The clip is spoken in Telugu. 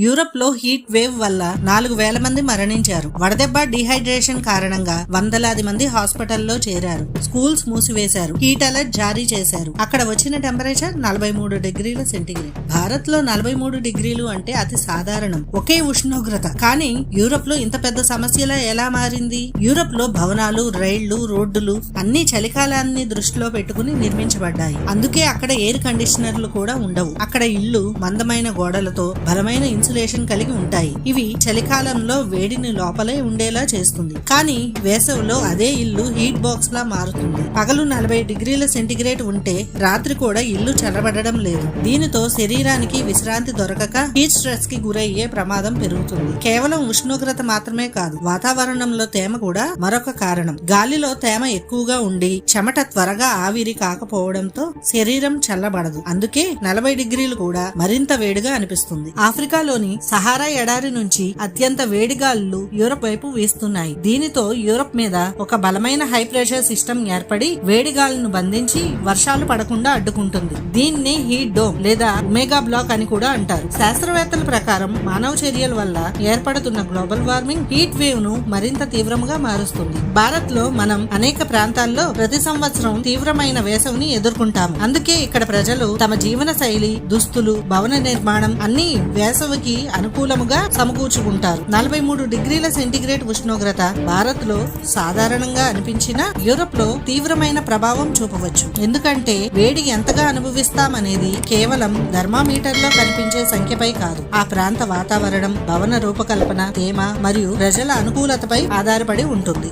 యూరప్ లో హీట్ వేవ్ వల్ల 4,000 మంది మరణించారు. వడదెబ్బ, డీహైడ్రేషన్ కారణంగా వందలాది మంది హాస్పిటల్లో చేరారు. స్కూల్స్ మూసివేశారు. హీట్ అలర్ట్ జారీ చేశారు. అక్కడ వచ్చిన టెంపరేచర్ 43 డిగ్రీల సెంటీగ్రేడ్. భారత్ లో 43 డిగ్రీలు అంటే అతి సాధారణం. ఒకే ఉష్ణోగ్రత. కానీ యూరప్ లో ఇంత పెద్ద సమస్యలా ఎలా మారింది? యూరప్ లో భవనాలు, రైళ్లు, రోడ్డులు అన్ని చలికాలాన్ని దృష్టిలో పెట్టుకుని నిర్మించబడ్డాయి. అందుకే అక్కడ ఎయిర్ కండిషనర్లు కూడా ఉండవు. అక్కడ ఇళ్లు మందమైన గోడలతో బలమైన ఇన్సులేషన్ కలిగి ఉంటాయి. ఇవి చలికాలంలో వేడిని లోపలే ఉండేలా చేస్తుంది. కానీ వేసవిలో అదే ఇల్లు హీట్ బాక్స్ లా మారుతుంది. పగలు 40 డిగ్రీల సెంటీగ్రేడ్ ఉంటే రాత్రి కూడా ఇల్లు చల్లబడడం లేదు. దీనితో శరీరానికి విశ్రాంతి దొరకక హీట్ స్ట్రెస్ కి గురయ్యే ప్రమాదం పెరుగుతుంది. కేవలం ఉష్ణోగ్రత మాత్రమే కాదు, వాతావరణంలో తేమ కూడా మరొక కారణం. గాలిలో తేమ ఎక్కువగా ఉండి చెమట త్వరగా ఆవిరి కాకపోవడంతో శరీరం చల్లబడదు. అందుకే 40 డిగ్రీలు కూడా మరింత వేడిగా అనిపిస్తుంది. ఆఫ్రికాలోని సహారా ఎడారి నుంచి అత్యంత వేడిగాలులు యూరప్ వైపు వీస్తున్నాయి. దీనితో యూరప్ మీద ఒక బలమైన హై ప్రెషర్ సిస్టమ్ ఏర్పడి వేడిగాలులను బంధించి వర్షాలు పడకుండా అడ్డుకుంటుంది. దీన్ని హీట్ డోమ్ లేదా ఒమేగా బ్లాక్ అని కూడా అంటారు. శాస్త్రవేత్తల ప్రకారం మానవ చర్యల వల్ల ఏర్పడుతున్న గ్లోబల్ వార్మింగ్ హీట్ వేవ్ ను మరింత తీవ్రంగా మారుస్తుంది. భారత్ లో మనం అనేక ప్రాంతాల్లో ప్రతి సంవత్సరం తీవ్రమైన వేసవిని ఎదుర్కొంటాము. అందుకే ఇక్కడ ప్రజలు తమ జీవన శైలి, దుస్తులు, భవన నిర్మాణం అన్ని వేసవికి అనుకూలముగా సమకూర్చుకుంటారు. 43 డిగ్రీల సెంటీగ్రేడ్ ఉష్ణోగ్రత భారత్ లో సాధారణంగా అనిపించినా యూరప్ లో తీవ్రమైన ప్రభావం చూపవచ్చు. ఎందుకంటే వేడి ఎంతగా అనుభవిస్తామనేది కేవలం థర్మామీటర్లో కనిపించే సంఖ్యపై కాదు, ఆ ప్రాంత వాతావరణం, భవన రూపకల్పన, తేమ మరియు ప్రజల అనుకూలతపై ఆధారపడి ఉంటుంది.